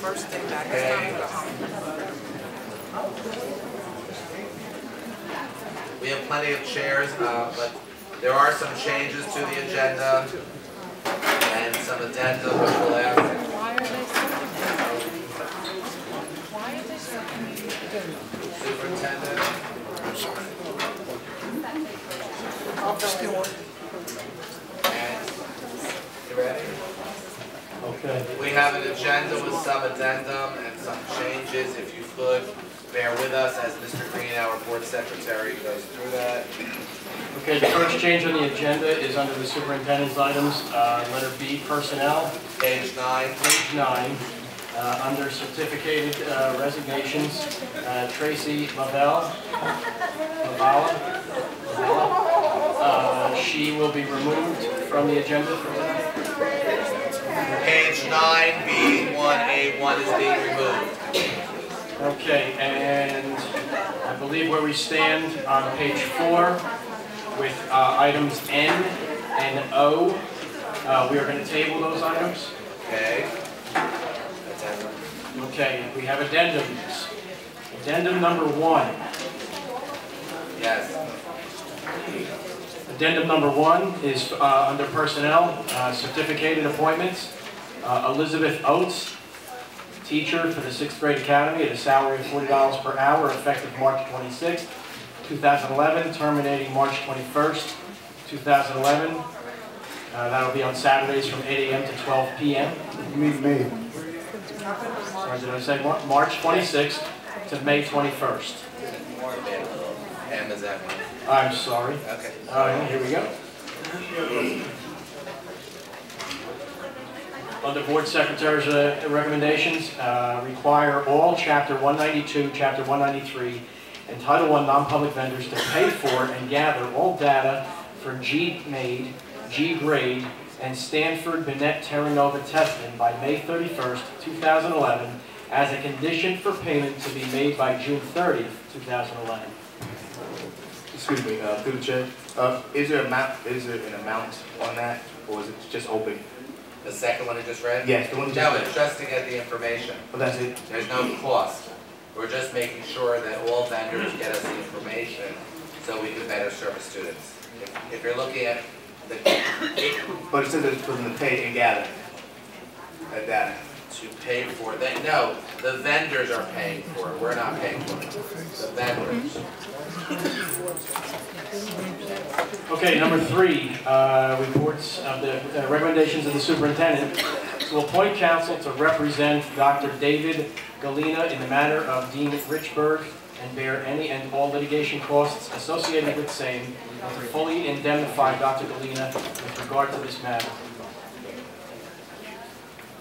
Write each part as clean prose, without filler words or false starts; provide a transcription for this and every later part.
first day back. It's time to go home. We have plenty of chairs, but there are some changes to the agenda and some addenda which will ask. Why are they second? Superintendent. And you ready? Okay. We have an agenda with some addendum and some changes. If you could bear with us as Mr. Green, our board secretary, goes through that. Okay, the first change on the agenda is under the superintendent's items, letter B, personnel, Page 9. page 9. Under certificated resignations, Tracy Lavalla, she will be removed from the agenda for tonight. Page 9B1A1 is being removed. Okay, and I believe where we stand on page 4 with items N and O, we are going to table those items. Okay. Okay, we have addendums. Addendum number 1. Yes. Addendum number 1 is under personnel, certificated appointments. Elizabeth Oates, teacher for the 6th grade academy at a salary of $40 per hour, effective March 26, 2011, terminating March 21st, 2011. That will be on Saturdays from 8 a.m. to 12 p.m. You mean me? Sorry, did I say March 26th to May 21st? M is that one? I'm sorry. Okay. All right, here we go. Under Board Secretary's recommendations, require all Chapter 192, Chapter 193, and Title I non-public vendors to pay for and gather all data for G-MAID, G-GRADE, and Stanford Binet Terra Nova testing by May 31st, 2011, as a condition for payment to be made by June 30th, 2011. Excuse me, through the chair. Is there an amount on that, or is it just open? The second one you just read? Yes, the one you No, just it's just to get the information. Oh, that's it. There's no cost. We're just making sure that all vendors get us the information so we can better serve students. If you're looking at the... But it says it's for them to pay and gather that data. To pay for it. No, the vendors are paying for it. We're not paying for it. The vendors. Okay, number 3, reports of the recommendations of the superintendent to appoint counsel to represent Dr. David Galina in the matter of Dean Richburg and bear any and all litigation costs associated with same, and to fully indemnify Dr. Galina with regard to this matter.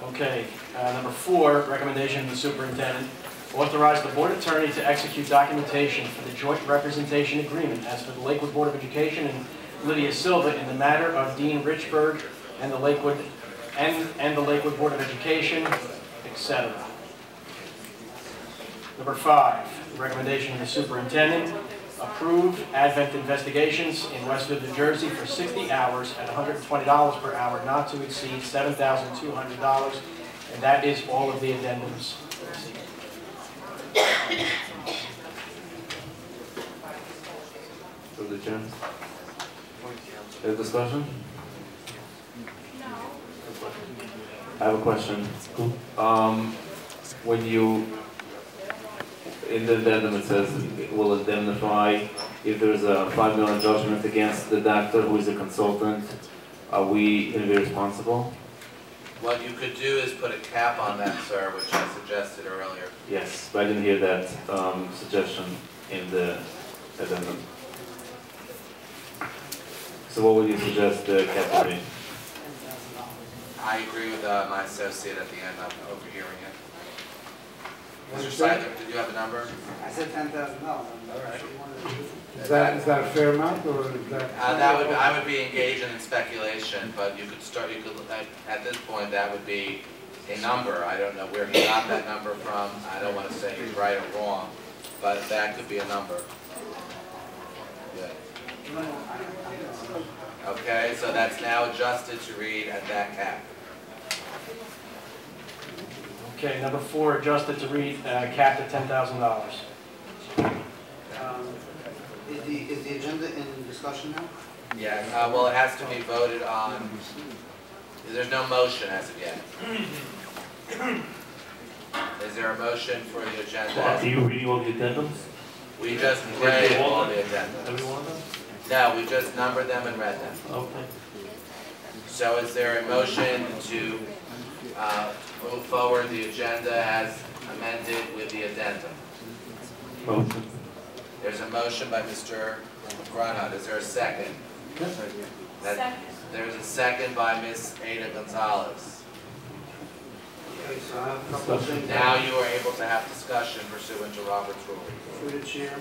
Okay, number 4, recommendation of the superintendent. Authorize the board attorney to execute documentation for the joint representation agreement as for the Lakewood Board of Education and Lydia Silva in the matter of Dean Richburg and the Lakewood and the Lakewood Board of Education, etc. Number 5, recommendation of the superintendent. Approve Advent investigations in Westfield, New Jersey for 60 hours at $120 per hour, not to exceed $7,200, and that is all of the addendums. Through the chair. Any discussion? I have a question. When you, in the addendum it says it will indemnify if there's a $5 million judgment against the doctor who is a consultant, are we going to be responsible? What you could do is put a cap on that, sir, which I suggested earlier. Yes, but I didn't hear that suggestion in the addendum. So what would you suggest the cap to be? I agree with my associate at the end. I'm overhearing it. Mr. Seidler, did you have a number? I said $10,000. All right. Is that a fair amount, or is that? I would be engaging in speculation, but you could start. You could at this point that would be a number. I don't know where he got that number from. I don't want to say he's right or wrong, but that could be a number. Yeah. Okay, so that's now adjusted to read at that cap. Okay, number 4, adjusted to read, capped at $10,000. Is the agenda in discussion now? Yeah, well, it has to be voted on. There's no motion as of yet. Is there a motion for the agenda? Are you reading all the addendums? We just read all the Every agendas. one of them? No, we just numbered them and read them. Okay. So is there a motion to move forward the agenda as amended with the addendum? Motion. There's a motion by Mr. Grunhut. Is there a second? That- There's a second by Ms. Ada Gonzalez. Okay, so I have a couple of things. Now you are able to have discussion pursuant to Robert's rule. Through the chair.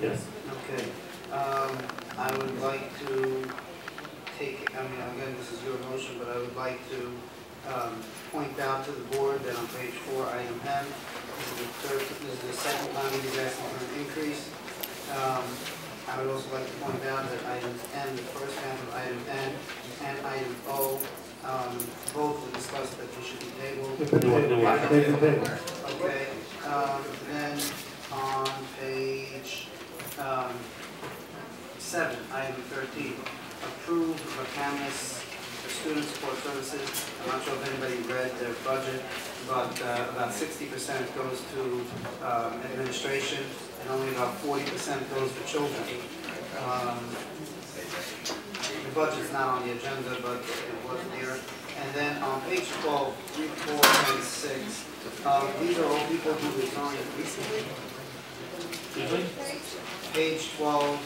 Yes. Okay. I would like to take, again, this is your motion, but I would like to point out to the board that on page 4, item N, this is the second time he's asking for an increase. I would also like to point out that items N, the first half of item N, and item O, both were discussed that they should be tabled. Okay, then on page 7, item 13, approve vacamus for student support services. I'm not sure if anybody read their budget, but about 60% goes to administration, and only about 40% goes for children. The budget's not on the agenda, but it was here. And then on page 12, 3, 4, and 6, these are all people who resigned recently. Page 12,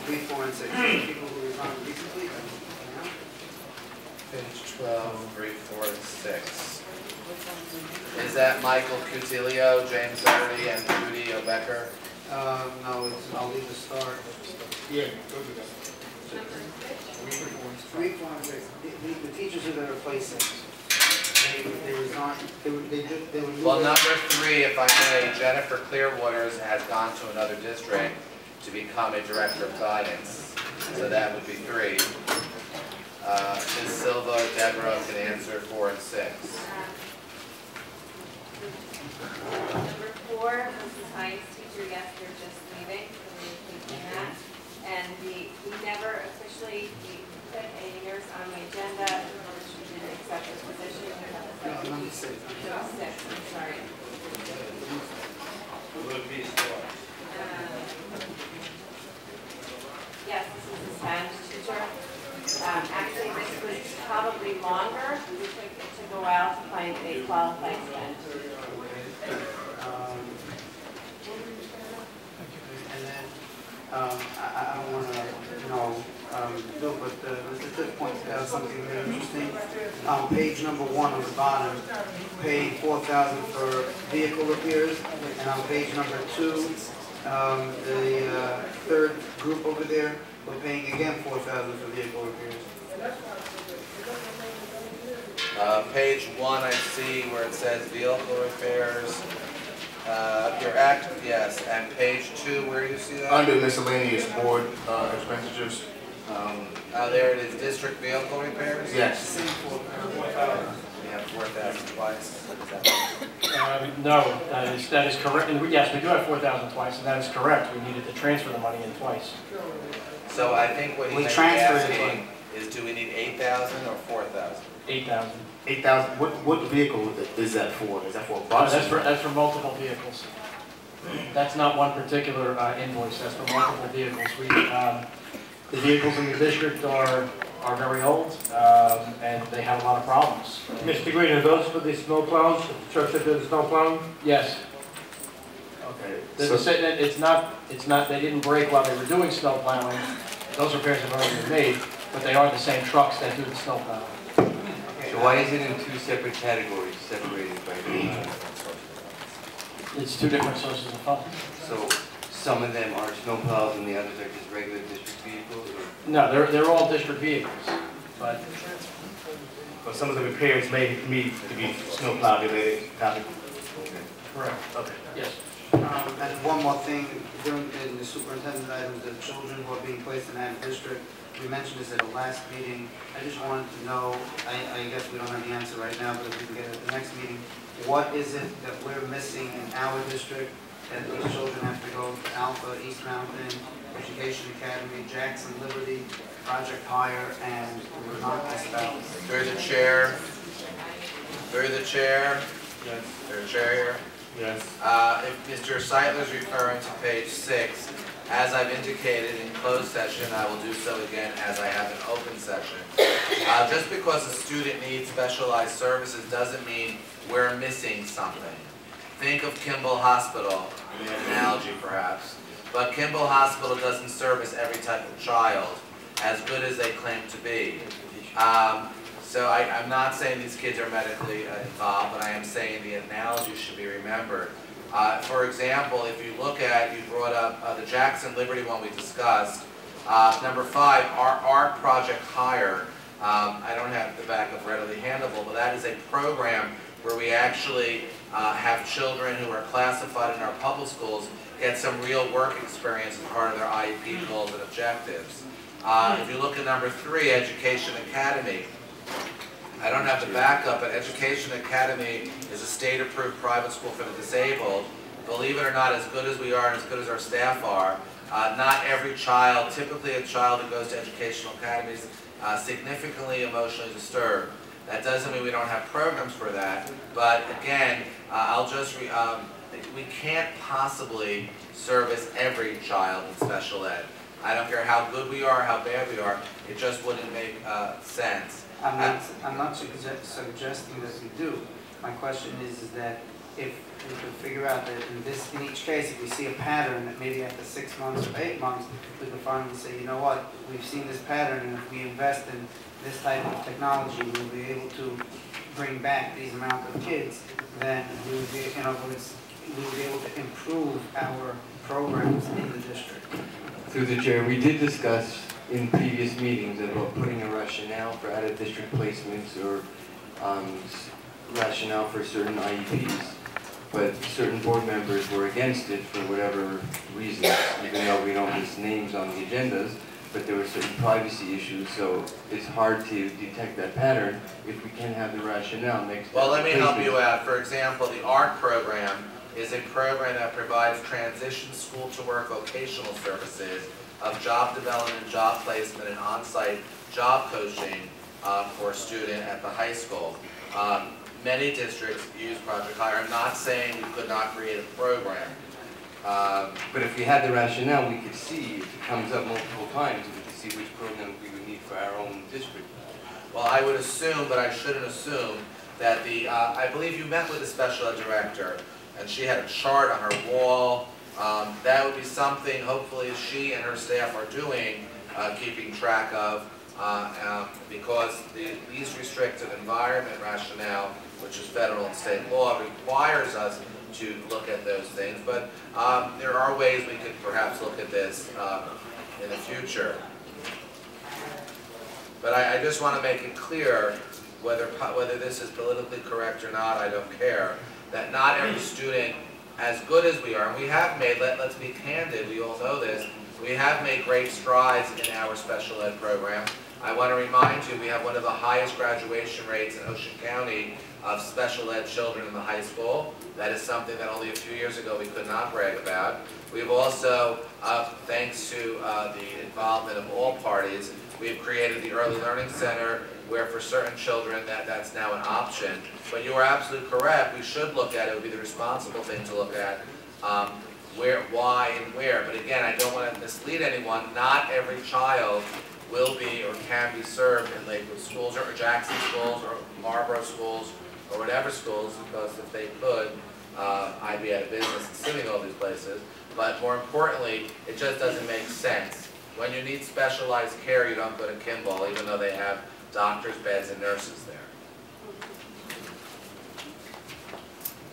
3, 4, and 6. People who resigned recently. Page 12, 3, 4, and 6. Is that Michael Cutilio, James Doherty, and Judy O'Becker? No, I'll leave the start. Yeah, go to that. 3, 4, and 6. The teachers who they're replacing, they resigned. They were. Well, number 3, if I may, Jennifer Clearwaters has gone to another district to become a director of guidance. So that would be 3. Ms. Silva or Deborah can answer 4 and 6. Number 4, Mrs. Hines, teacher, yes, they're just leaving, so we're keeping that. And we never officially put a nurse on the agenda in order she didn't accept the position. We have a No, second. number 6. No, 6, I'm sorry. Yes, this is a Spanish teacher. Actually, this was probably longer. We took it to go out to find a qualified Spanish teacher. And then, I don't want to, no, but Mr. Tiff pointed out something very interesting. On page number 1 on the bottom, paid $4,000 for vehicle repairs, and on page number 2, the third group over there, we're paying again $4,000 for vehicle repairs. Page 1, I see where it says vehicle repairs. Your act, yes, and page 2, where do you see that? Under miscellaneous board expenditures. There it is, district vehicle repairs? Yes. We have 4,000 twice. Is that- No, that is correct. And yes, we do have 4,000 twice, and that is correct. We needed to transfer the money in twice. So I think what he We may be transferred it. asking is, do we need 8,000 or 4,000? 8,000. 8,000, what vehicle is that for? Is that for a bus? That's for multiple vehicles. That's not one particular invoice. That's for multiple vehicles. The vehicles in the district are very old, and they have a lot of problems. Mr. Green, are those for the snow plows, the trucks that do the snow plowing? Yes. Okay. It's not, they didn't break while they were doing snow plowing. Those repairs have already been made, but they are the same trucks that do the snow plowing. So why is it in 2 separate categories, separated by It's 2 different sources of funds. So some of them are snowplows and the others are just regular district vehicles? Or? No, they're all district vehicles, but But some of the repairs may need to be snowplow related. Copy. correct. Okay. Yes. And one more thing, during the superintendent items, the children who are being placed in that district, we mentioned this at the last meeting. I just wanted to know, I guess we don't have the answer right now, but if we can get it at the next meeting, what is it that we're missing in our district that these children have to go to Alpha, East Mountain, Education Academy, Jackson, Liberty, Project Higher, and we're not espoused. Through the chair. Through the chair. Yes. Through the chair here. Yes. If Mr. Seidler is referring to page 6, as I've indicated in closed session, I will do so again as I have in open session. Just because a student needs specialized services doesn't mean we're missing something. Think of Kimball Hospital, an analogy perhaps, but Kimball Hospital doesn't service every type of child as good as they claim to be. So I'm not saying these kids are medically involved, but I am saying the analogy should be remembered. For example, if you look at, you brought up the Jackson Liberty one we discussed. Number 5, our Project Higher. I don't have the backup readily handleable, but that is a program where we actually have children who are classified in our public schools get some real work experience as part of their IEP goals and objectives. If you look at number 3, Education Academy. I don't have the backup, but Education Academy is a state-approved private school for the disabled. Believe it or not, as good as we are and as good as our staff are, not every child, typically a child who goes to educational academies, significantly emotionally disturbed. That doesn't mean we don't have programs for that, but again, we can't possibly service every child in special ed. I don't care how good we are, how bad we are, it just wouldn't make sense. I'm not suggesting that we do. My question is that if we could figure out that in each case, if we see a pattern that maybe after 6 months or 8 months, we can finally say, you know what, we've seen this pattern, and if we invest in this type of technology, we'll be able to bring back these amount of kids, then we will be, in other words, we will be able to improve our programs in the district. Through the chair, we did discuss in previous meetings about putting a rationale for out-of-district placements or rationale for certain IEPs, but certain board members were against it for whatever reasons, even though we don't list names on the agendas, but there were certain privacy issues, so it's hard to detect that pattern if we can have the rationale next. Well, let me help you out. For example, the ARC program is a program that provides transition school-to-work vocational services of job development, job placement, and on-site job coaching for a student at the high school. Many districts use Project Higher. I'm not saying we could not create a program. But if we had the rationale, we could see, if it comes up multiple times, we could see which programs we would need for our own district. Well, I would assume, but I shouldn't assume, that I believe you met with the special ed director, and she had a chart on her wall. That would be something, hopefully, she and her staff are doing, keeping track of, because these restricted environment rationale, which is federal and state law, requires us to look at those things. But there are ways we could perhaps look at this in the future. But I just want to make it clear, whether this is politically correct or not, I don't care, that not every student, as good as we are, and we have made, let's be candid, we all know this, we have made great strides in our special ed program. I want to remind you, we have one of the highest graduation rates in Ocean County of special ed children in the high school. That is something that only a few years ago we could not brag about. We've also, thanks to the involvement of all parties, we've created the Early Learning Center, where for certain children that's now an option. But you are absolutely correct, we should look at it, would be the responsible thing to look at, where, why, and where. But again, I don't want to mislead anyone, not every child will be or can be served in Lakewood schools or Jackson schools or Marlboro schools or whatever schools, because if they could, I'd be out of business sitting all these places. But more importantly, it just doesn't make sense. When you need specialized care, you don't go to Kimball, even though they have doctors, beds, and nurses there.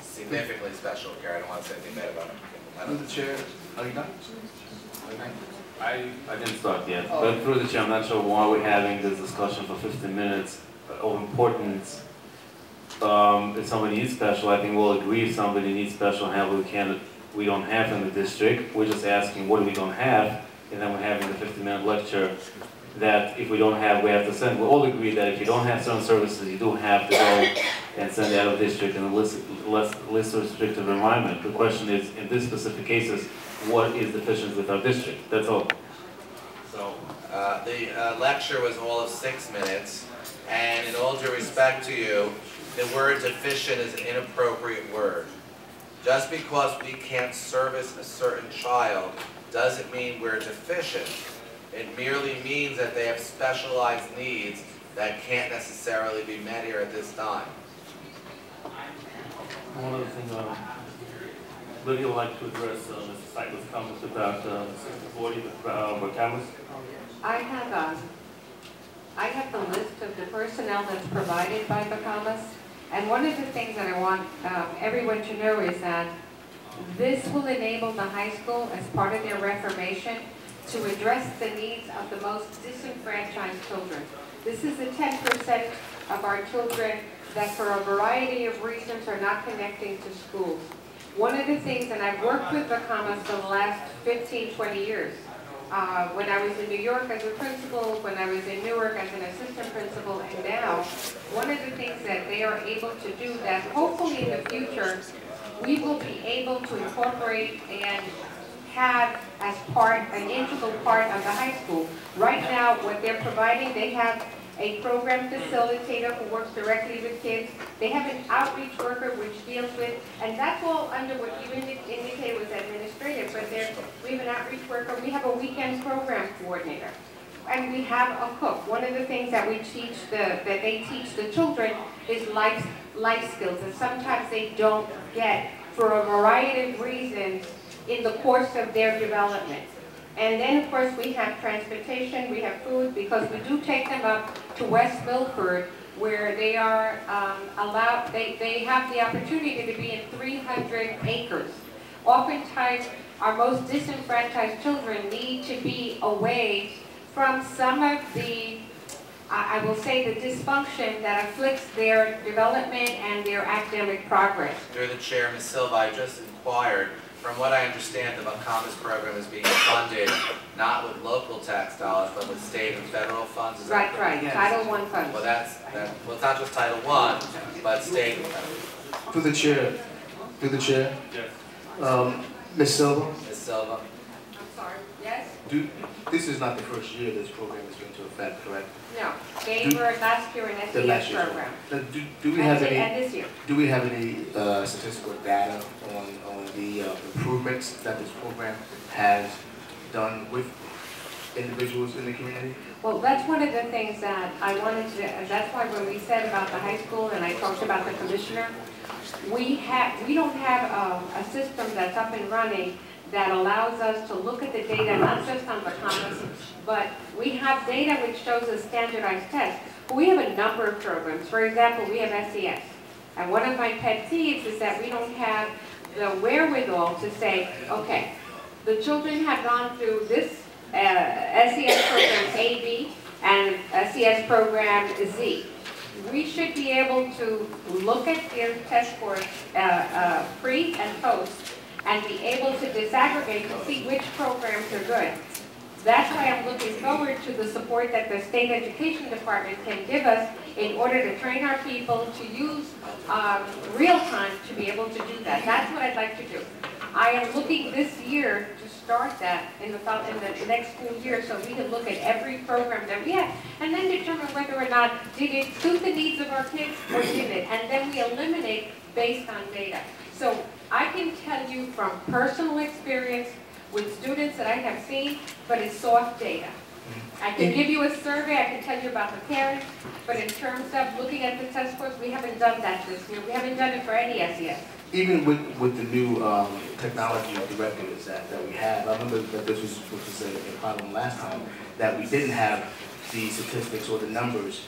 Significantly special care. I don't want to say anything bad about Kimball. Through the chair, are you done? I didn't start yet, but through the chair, I'm not sure why we're having this discussion for 15 minutes of importance. If somebody needs special, I think we'll agree if somebody needs special help, we don't have in the district. We're just asking what we don't have, and then we're having the 15-minute lecture that if we don't have, we have to send. We all agree that if you don't have certain services, you do have to go and send out of district in a less restrictive environment. The question is, in this specific cases, what is deficient with our district? That's all. So, the lecture was all of 6 minutes, and in all due respect to you, the word deficient is an inappropriate word. Just because we can't service a certain child doesn't mean we're deficient. It merely means that they have specialized needs that can't necessarily be met here at this time. One other thing, Lydia would like to address Mr. Seidler's comments about 60/40 with cameras. I have the list of the personnel that's provided by Bahamas, and one of the things that I want everyone to know is that this will enable the high school, as part of their reformation, to address the needs of the most disenfranchised children. This is the 10% of our children that for a variety of reasons are not connecting to schools. One of the things, and I've worked with Bahamas for the last 15, 20 years, when I was in New York as a principal, when I was in Newark as an assistant principal, and now, one of the things that they are able to do that hopefully in the future, we will be able to incorporate and have as an integral part of the high school. Right now, what they're providing, they have a program facilitator who works directly with kids. They have an outreach worker which deals with, and that's all under what you indicated was administrative, but we have an outreach worker, we have a weekend program coordinator, and we have a cook. One of the things that we teach that they teach the children is life skills that sometimes they don't get for a variety of reasons in the course of their development. And then, of course, we have transportation, we have food, because we do take them up to West Milford, where they are they have the opportunity to be in 300 acres. Oftentimes, our most disenfranchised children need to be away from some of the, I will say, the dysfunction that afflicts their development and their academic progress. Through the chair, Ms. Silva, I just inquired. From what I understand, the Bahamas program is being funded not with local tax dollars, but with state and federal funds. Is that Right. correct? Title I funds. Well, well, it's not just Title I, but state and federal. Through the chair. Yes. Ms. Silva, Ms. Silva? I'm sorry, yes? this is not the first year this program is going to affect, correct? No, they were last year in The last SES year. program. Now, do we have And any? this year. Do we have any statistical data on the improvements that this program has done with individuals in the community? Well, that's one of the things that I wanted to, that's why when we said about the high school and I talked about the commissioner, we don't have a system that's up and running that allows us to look at the data, not just on Bahamas, but we have data which shows a standardized test. But we have a number of programs. For example, we have SES. And one of my pet peeves is that we don't have the wherewithal to say, okay, the children have gone through this SES program A, B, and SES program Z. We should be able to look at their test scores pre and post and be able to disaggregate to see which programs are good. That's why I'm looking forward to the support that the State Education Department can give us in order to train our people to use real time to be able to do that. That's what I'd like to do. I am looking this year to start that in the next school year so we can look at every program that we have and then determine whether or not did it suit the needs of our kids or did it, and then we eliminate based on data. So I can tell you from personal experience with students that I have seen, but it's soft data. I can give you a survey, I can tell you about the parents, but in terms of looking at the test scores, we haven't done that this year. We haven't done it for any SES. Even with the new technology directives that we have, I remember that this was a problem last time, that we didn't have the statistics or the numbers.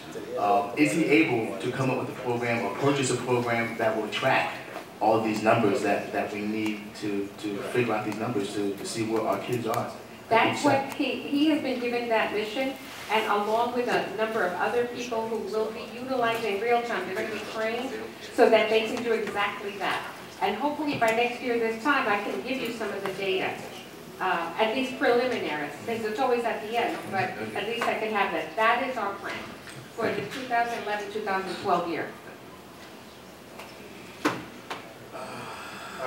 Is he able to come up with a program or purchase a program that will track all these numbers that we need to figure out these numbers to see where our kids are? That's what he has been given that mission, and along with a number of other people who will be utilizing real time, they're going to be trained so that they can do exactly that. And hopefully by next year this time, I can give you some of the data, at least preliminaries, because it's always at the end, but at least I can have that. That is our plan for the 2011-2012 year.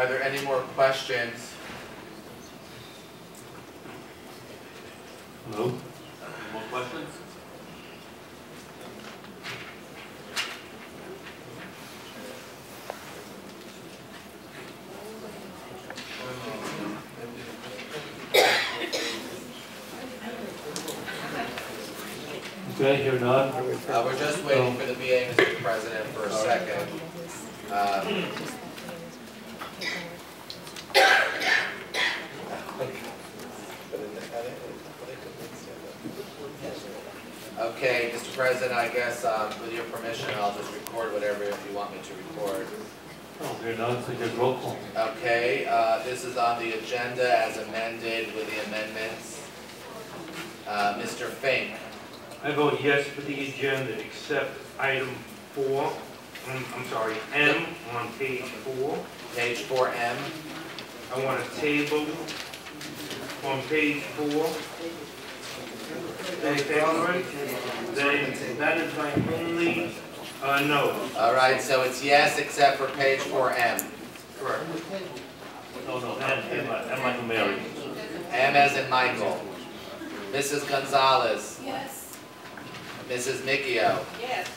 Are there any more questions? Hello? Any more questions? Okay, here none. We're just waiting for the BA, Mr. President, for a second. Okay, Mr. President, I guess with your permission, I'll just record whatever you want me to record. Oh, here none, so just roll call. Okay, this is on the agenda as amended with the amendments. Mr. Fink. I vote yes for the agenda, except item 4, I'm sorry, M on page 4. Page 4M. I want a table on page 4. Okay, already? Then that is my only no. All right, so it's yes except for page 4M. Correct. No, M like Mary. M as in Michael. Mrs. Gonzalez. Yes. Mrs. Micchio. Yes.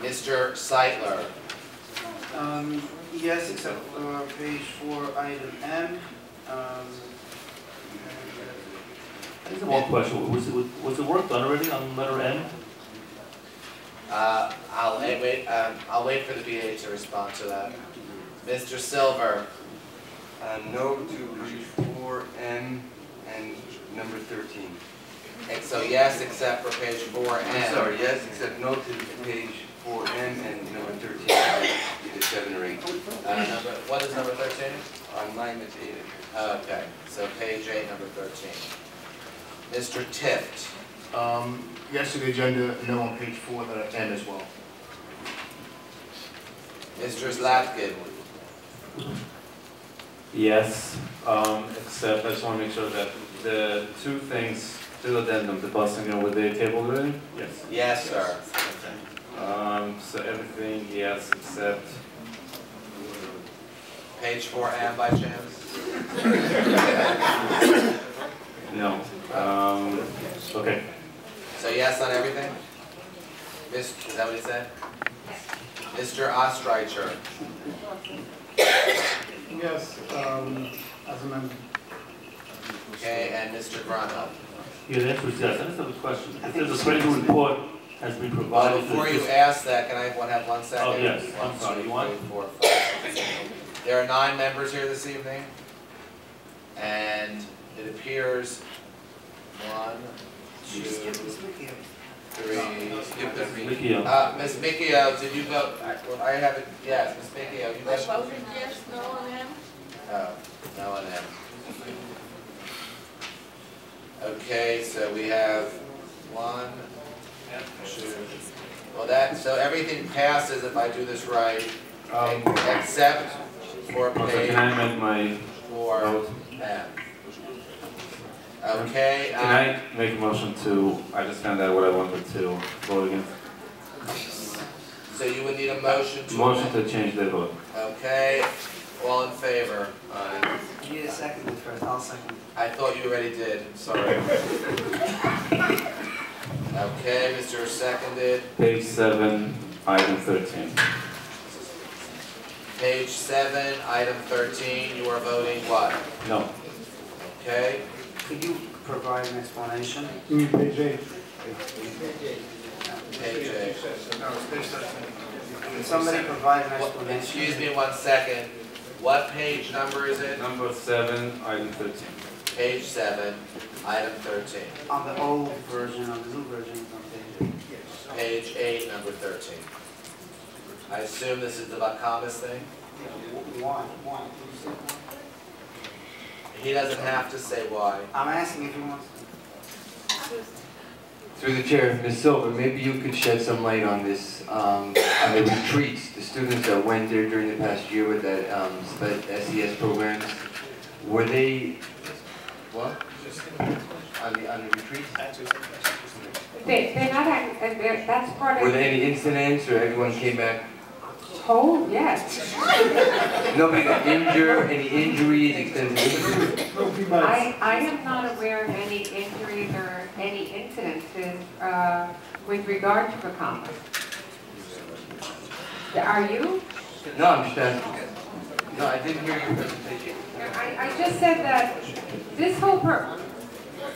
Mr. Seitler. Yes, except for page 4, item M. I just have one question. Was the work done already on letter N? I'll wait for the BA to respond to that. Mr. Silver. No to page 4M and number 13. So yes, except for page 4M. I'm sorry, yes, except no to page 4M and number 13, either 7 or 8. What is number 13? On mine, it's 8. Okay, so page 8, number 13. Mr. Tift. Yes to the agenda, no on page 4, letter M as well. Mr. Zlatkin. Yes, except I just want to make sure that the two things, two addendum, the busing and with the table building? Yes. Yes, sir. So everything, yes, except Page 4M by chance? no. Okay. So yes on everything? Is that what he said? Mr. Ostreicher. Yes, as amended. Okay, and Mr. Grunwald. Yeah, the answer is yes. I just have a question. If there's a credible report has been provided. Before you ask that, can I have 1 second? Oh, yes. I'm 1, sorry. 2, You want? 3, 4, 5, 6. There are 9 members here this evening. And it appears 1, 2, 3. Micchio. Ms. Micchio, did you vote? I have it, yes, Ms. Micchio, you I voted? voted yes, no on him. Oh, no on him. Okay, so we have 1, 2. Well, so everything passes if I do this right, except for Also, page can I amend my 4M. Okay. Can I make a motion to, I just found out what I wanted to vote against. So you would need a motion to Motion amend? to change the vote. Okay, all in favor? You need a second first, I'll second. I thought you already did, sorry. Okay, Mr. Seconded. Page 7, item 13. Page 7, item 13, you are voting what? No. Okay. Could you provide an explanation? Page 8. Page 8. Could somebody provide an What- explanation? Excuse me 1 second. What page number is it? Number 7, item 13. Page 7, item 13. On the old version, on the new version, it's on page 8. Page 8, number 13. I assume this is the Bacamas thing? Why? Why? Did you say why? He doesn't have to say why. I'm asking if he wants to. Through the chair, Ms. Silver, maybe you could shed some light on this, on the retreats, the students that went there during the past year with that SES programs. Were they, what? On the retreats? They're not, that's part of. Were there any incidents or everyone came back? Oh, yes. Nobody got injured, any injuries, extensive injuries? I am not aware of any injuries or any incidences with regard to Bahamas. Are you? No, I'm just asking. No, I didn't hear your presentation. I just said that this whole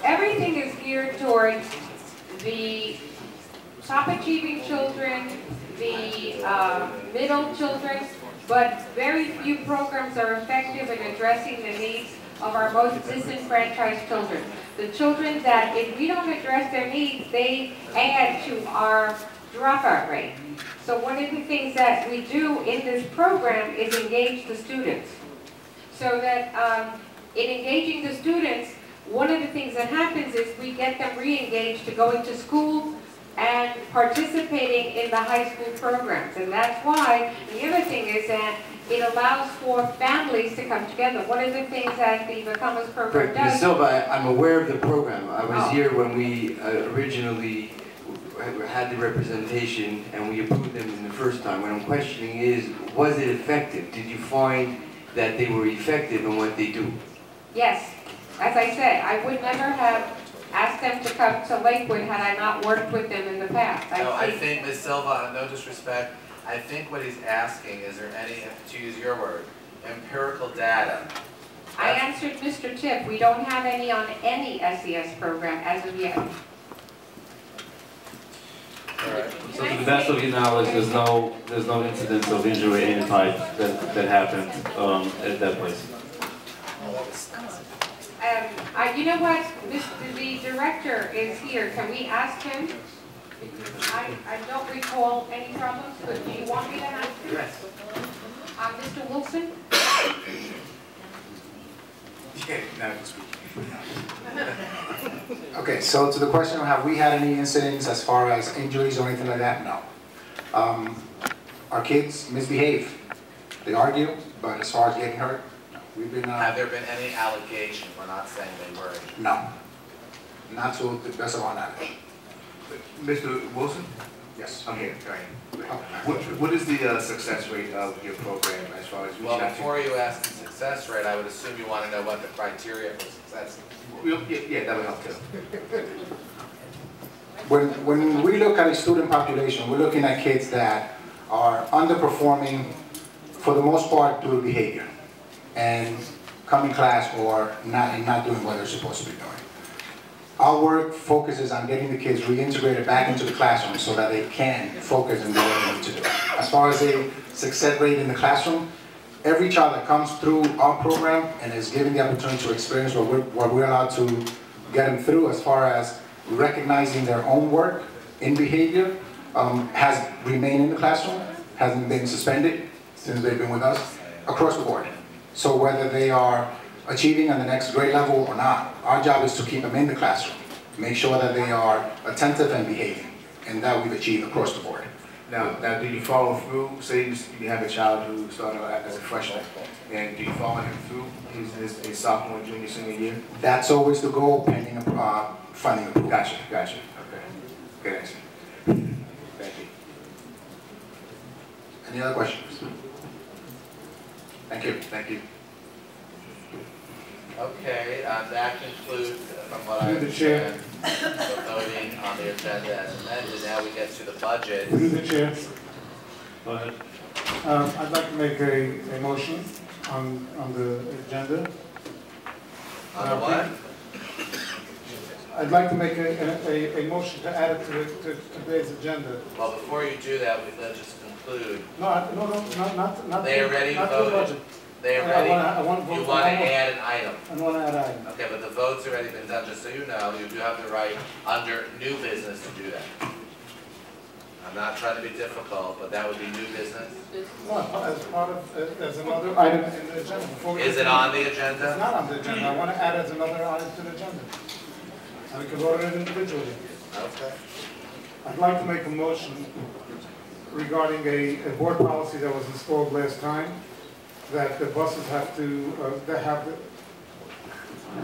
everything is geared towards the top achieving children, the middle children, but very few programs are effective in addressing the needs of our most disenfranchised children. The children that, if we don't address their needs, they add to our dropout rate. So one of the things that we do in this program is engage the students. So that in engaging the students, one of the things that happens is we get them re-engaged to going to school and participating in the high school programs. And that's why, the other thing is that it allows for families to come together. One of the things that the Bahamas program does... Ms. Silva, I'm aware of the program. I was here when we originally had the representation and we approved them in the first time. What I'm questioning is, was it effective? Did you find that they were effective in what they do? Yes. As I said, I would never have asked them to come to Lakewood had I not worked with them in the past. I think, Ms. Silva, no disrespect, I think what he's asking, is there any, to use your word, empirical data? I answered Mr. Tip, we don't have any on any SES program as of yet. So to the best of your knowledge, there's no incidents of injury of any type that happened at that place. You know what, the director is here. Can we ask him? I don't recall any problems, but do you want me to ask him? Yes. Mr. Wilson? Yeah, now I can speak. Okay, so to the question of have we had any incidents as far as injuries or anything like that? No. Our kids misbehave. They argue, but as far as getting hurt, no. We've been... Have there been any allegation? We're not saying they were. No. Not to the best of our knowledge. Mr. Wilson? Yes. I'm here. Go ahead. What is the success rate of your program as far as reaching Well, out to... before you ask the success rate, I would assume you want to know what the criteria for success is. Yeah, that would help too. When we look at a student population, we're looking at kids that are underperforming for the most part through behavior and come in class or not doing what they're supposed to be doing. Our work focuses on getting the kids reintegrated back into the classroom so that they can focus and do what they need to do. As far as a success rate in the classroom, every child that comes through our program and is given the opportunity to experience what we're allowed to get them through as far as recognizing their own work in behavior has remained in the classroom, hasn't been suspended since they've been with us, across the board. So whether they are achieving on the next grade level or not, our job is to keep them in the classroom, make sure that they are attentive and behaving, and that we've achieved across the board. Now, do you follow through? Say you have a child who started out as a freshman, and do you follow him through his sophomore, junior, senior year? That's always the goal, pending funding approval. Gotcha. Okay. Good answer. Thank you. Any other questions? Thank you. Thank you. Okay, that concludes, from what I understand, the voting on the agenda as amended. Now we get to the budget. Through the chair, Go ahead. I'd like to make a motion on the agenda. On the what? I'd like to make a motion to add it to today's agenda. Well, before you do that, let's just conclude. Not They already not the voted. budget. They already, I want to vote. you want to add an item. I want to add an item. Okay, but the vote's already been done, just so you know, you do have the right under new business to do that. I'm not trying to be difficult, but that would be new business. No, as part of, as another item in the agenda. Is it on the It's agenda? not on the agenda. I want to add as another item to the agenda. And we can vote it individually. Okay. I'd like to make a motion regarding a board policy that was installed last time, that the buses have to,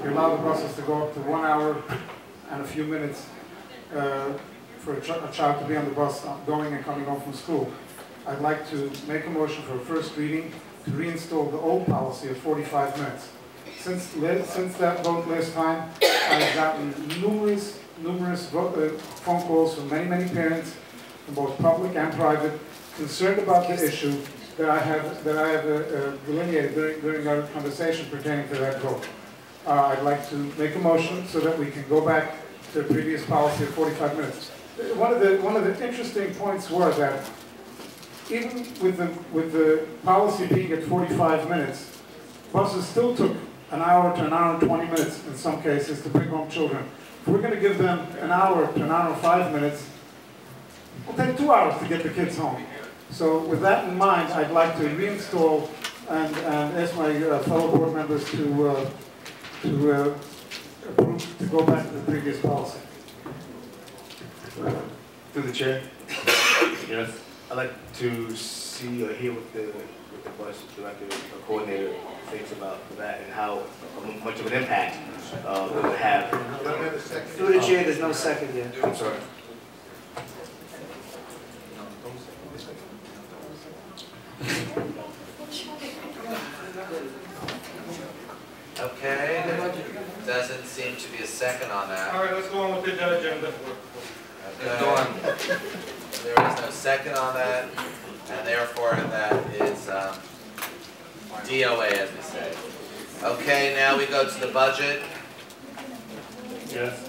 allow the buses to go up to 1 hour and a few minutes for a child to be on the bus going and coming home from school. I'd like to make a motion for a first reading to reinstall the old policy of 45 minutes. Since that vote last time, I've gotten numerous phone calls from many parents, from both public and private, concerned about the issue that I have delineated during our conversation pertaining to that vote. I'd like to make a motion so that we can go back to the previous policy of 45 minutes. One of the interesting points was that even with the policy being at 45 minutes, buses still took an hour to an hour and 20 minutes in some cases to bring home children. If we're going to give them an hour to an hour and 5 minutes, it'll take 2 hours to get the kids home. So with that in mind, I'd like to reinstall and ask my fellow board members to approve to go back to the previous policy. Through the chair, Yes. I'd like to see or hear what the bus director or coordinator thinks about that and how much of an impact it will have. Through the chair, there's no second yet. I'm sorry. Okay, doesn't seem to be a second on that. All right, let's go on with the agenda. Okay. There is no second on that, and therefore that is DOA, as we say. Okay, now we go to the budget. Yes.